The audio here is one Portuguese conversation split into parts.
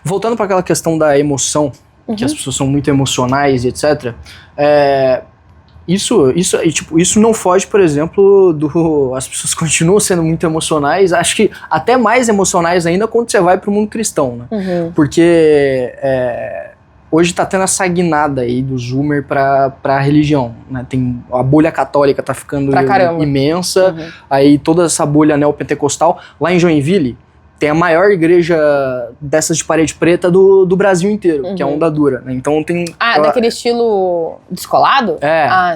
Voltando para aquela questão da emoção, que as pessoas são muito emocionais e etc. Isso não foge, por exemplo, as pessoas continuam sendo muito emocionais, acho que até mais emocionais ainda quando você vai pro mundo cristão, né? Porque hoje tá tendo essa guinada aí do zoomer pra religião, né? A bolha católica tá ficando imensa, aí toda essa bolha neopentecostal, lá em Joinville, tem a maior igreja dessas de parede preta do Brasil inteiro, que é a Onda Dura, né? Então tem... daquele estilo descolado?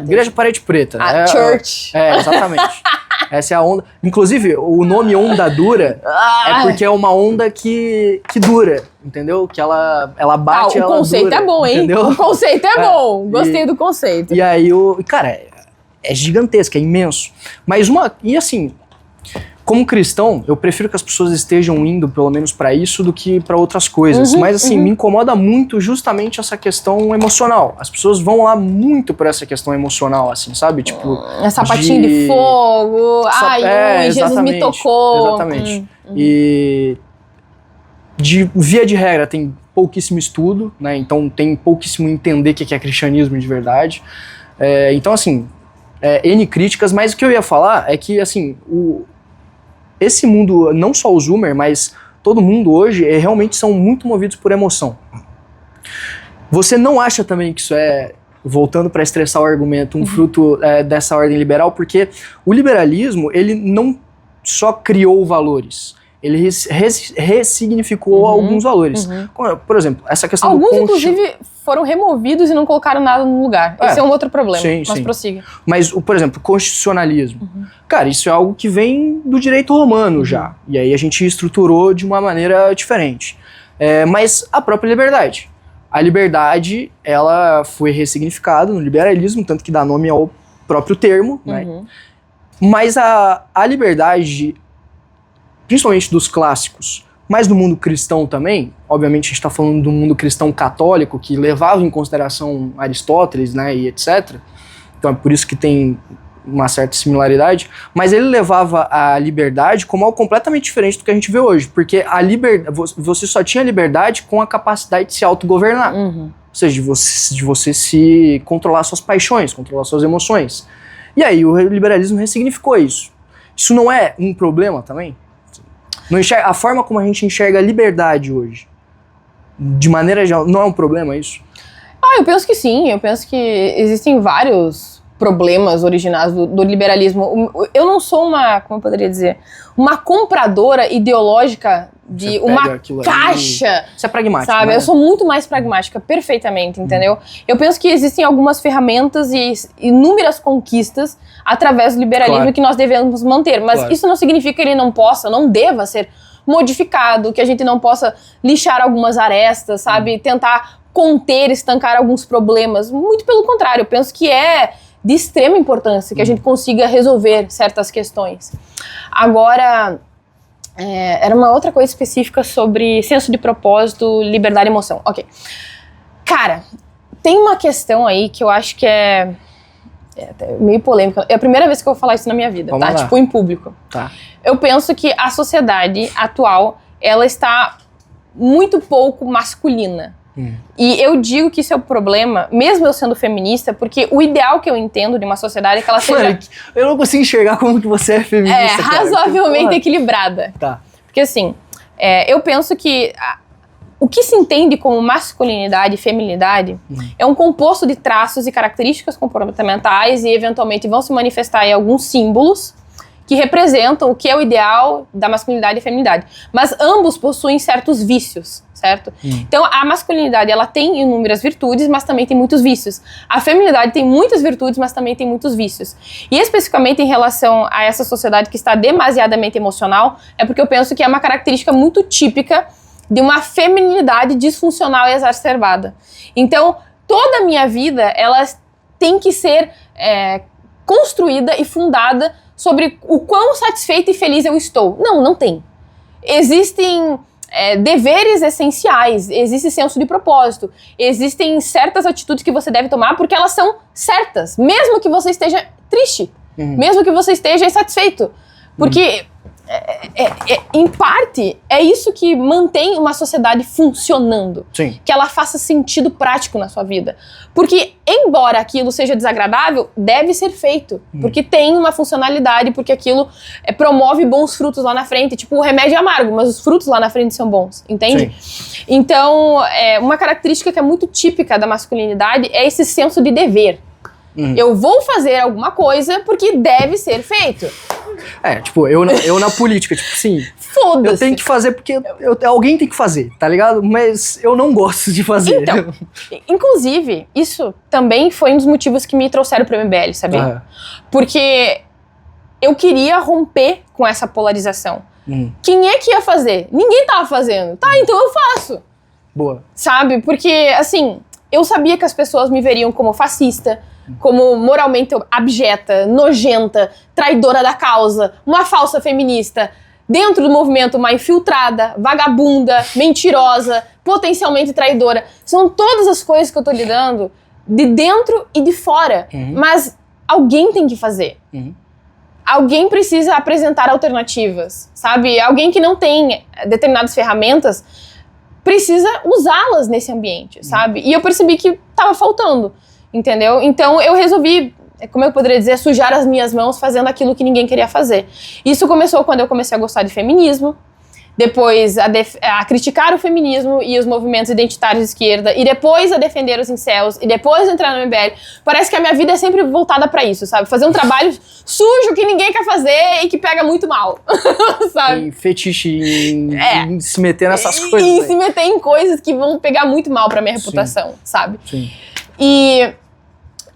Igreja parede preta, né? Church. Exatamente. Essa é a onda. Inclusive, o nome Onda Dura é porque é uma onda que dura, entendeu? Que ela bate e ela dura. O conceito é bom, hein? Entendeu? O conceito é bom. Gostei do conceito. E aí, cara, é gigantesco, é imenso. E assim... Como cristão, eu prefiro que as pessoas estejam indo, pelo menos, pra isso do que pra outras coisas. Mas, assim, me incomoda muito justamente essa questão emocional. As pessoas vão lá muito por essa questão emocional, assim, sabe? Tipo... Sapatinho de fogo. Jesus me tocou. Exatamente. E... via de regra, tem pouquíssimo estudo, né? Então, tem pouquíssimo entender o que é cristianismo de verdade. Então, assim... N críticas, mas o que eu ia falar é que, assim... Esse mundo, não só o zoomer, mas todo mundo hoje, realmente são muito movidos por emoção. Você não acha também que isso voltando para estressar o argumento, um fruto dessa ordem liberal? Porque o liberalismo, ele não só criou valores, ele ressignificou alguns valores. Por exemplo, essa questão alguns, inclusive, foram removidos e não colocaram nada no lugar. Esse é um outro problema, mas prossiga. Mas, por exemplo, constitucionalismo. Cara, isso é algo que vem do direito romano já. E aí a gente estruturou de uma maneira diferente. Mas a própria liberdade. A liberdade, ela foi ressignificada no liberalismo, tanto que dá nome ao próprio termo, né? Mas a liberdade, principalmente dos clássicos, mas no mundo cristão também, obviamente a gente está falando do mundo cristão católico, que levava em consideração Aristóteles, né, e etc. Então é por isso que tem uma certa similaridade, mas ele levava a liberdade como algo completamente diferente do que a gente vê hoje, porque você só tinha liberdade com a capacidade de se autogovernar, ou seja, de você se controlar suas paixões, controlar suas emoções. E aí o liberalismo ressignificou isso. Isso não é um problema também? A forma como a gente enxerga a liberdade hoje, de maneira geral, não é um problema isso? Eu penso que sim. Eu penso que existem vários problemas originados do liberalismo. Eu não sou como eu poderia dizer, uma compradora ideológica de uma caixa. Você é pragmática, sabe? Né? Eu sou muito mais pragmática, perfeitamente, entendeu? Eu penso que existem algumas ferramentas e inúmeras conquistas através do liberalismo que nós devemos manter, mas isso não significa que ele não deva ser modificado, que a gente não possa lixar algumas arestas, sabe? Tentar conter, estancar alguns problemas. Muito pelo contrário, eu penso que é de extrema importância que a gente consiga resolver certas questões. Agora, era uma outra coisa específica sobre senso de propósito, liberdade e emoção. Ok. Cara, tem uma questão aí que eu acho que é meio polêmica. É a primeira vez que eu vou falar isso na minha vida, tá? Tipo, em público. Tá. Eu penso que a sociedade atual, ela está muito pouco masculina. E eu digo que isso é o problema, mesmo eu sendo feminista, porque o ideal que eu entendo de uma sociedade é que ela seja... Mano, eu não consigo enxergar como que você é feminista, razoavelmente equilibrada. Tá. Porque assim, eu penso que o que se entende como masculinidade e feminilidade é um composto de traços e características comportamentais e eventualmente vão se manifestar em alguns símbolos que representam o que é o ideal da masculinidade e feminilidade. Mas ambos possuem certos vícios, certo? Então, a masculinidade, ela tem inúmeras virtudes, mas também tem muitos vícios. A feminilidade tem muitas virtudes, mas também tem muitos vícios. E especificamente em relação a essa sociedade que está demasiadamente emocional, é porque eu penso que é uma característica muito típica de uma feminilidade disfuncional e exacerbada. Então, toda a minha vida, ela tem que ser construída e fundada sobre o quão satisfeita e feliz eu estou. Não tem. Existem deveres essenciais, existe senso de propósito, existem certas atitudes que você deve tomar porque elas são certas, mesmo que você esteja triste, mesmo que você esteja insatisfeito. Porque Em parte, é isso que mantém uma sociedade funcionando. Sim. Que ela faça sentido prático na sua vida. Porque, embora aquilo seja desagradável, deve ser feito. Porque tem uma funcionalidade, porque aquilo promove bons frutos lá na frente. Tipo, o remédio é amargo, mas os frutos lá na frente são bons, entende? Sim. Então, uma característica que é muito típica da masculinidade é esse senso de dever. Eu vou fazer alguma coisa porque deve ser feito. Tipo, eu na política, tipo assim, Foda-se. eu tenho que fazer porque alguém tem que fazer, tá ligado? Mas eu não gosto de fazer. Então, inclusive, isso também foi um dos motivos que me trouxeram pro MBL, sabia? Porque eu queria romper com essa polarização. Quem é que ia fazer? Ninguém tava fazendo. Tá, então eu faço. Boa. Sabe? Porque, assim, eu sabia que as pessoas me veriam como fascista, como moralmente abjeta, nojenta, traidora da causa, uma falsa feminista, dentro do movimento uma infiltrada, vagabunda, mentirosa, potencialmente traidora. São todas as coisas que eu tô lidando de dentro e de fora. Mas alguém tem que fazer. Alguém precisa apresentar alternativas, sabe? Alguém que não tem determinadas ferramentas precisa usá-las nesse ambiente, sabe? E eu percebi que tava faltando. Entendeu? Então eu resolvi, como eu poderia dizer, sujar as minhas mãos fazendo aquilo que ninguém queria fazer. Isso começou quando eu comecei a gostar de feminismo, depois a criticar o feminismo e os movimentos identitários de esquerda, e depois a defender os incels, e depois entrar no MBL. Parece que a minha vida é sempre voltada pra isso, sabe? Fazer um trabalho sujo que ninguém quer fazer e que pega muito mal, sabe? Tem fetiche em se meter nessas coisas. E se meter em coisas que vão pegar muito mal pra minha reputação, sabe? Sim. E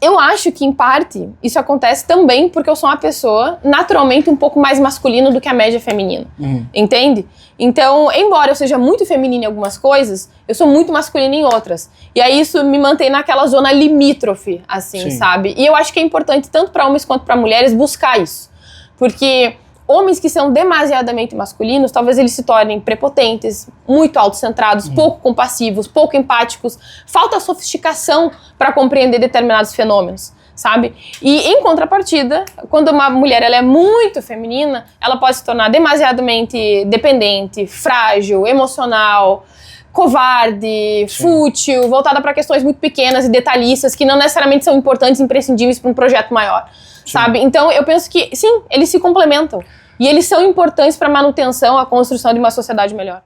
eu acho que, em parte, isso acontece também porque eu sou uma pessoa naturalmente um pouco mais masculina do que a média feminina. Entende? Então, embora eu seja muito feminina em algumas coisas, eu sou muito masculina em outras. E aí isso me mantém naquela zona limítrofe, assim, sabe? E eu acho que é importante, tanto para homens quanto para mulheres, buscar isso. Porque homens que são demasiadamente masculinos, talvez eles se tornem prepotentes, muito autocentrados, pouco compassivos, pouco empáticos, falta sofisticação para compreender determinados fenômenos, sabe? E em contrapartida, quando uma mulher ela é muito feminina, ela pode se tornar demasiadamente dependente, frágil, emocional, covarde, fútil, voltada para questões muito pequenas e detalhistas que não necessariamente são importantes e imprescindíveis para um projeto maior. Sabe? Então eu penso que, sim, eles se complementam. E eles são importantes para a manutenção, a construção de uma sociedade melhor.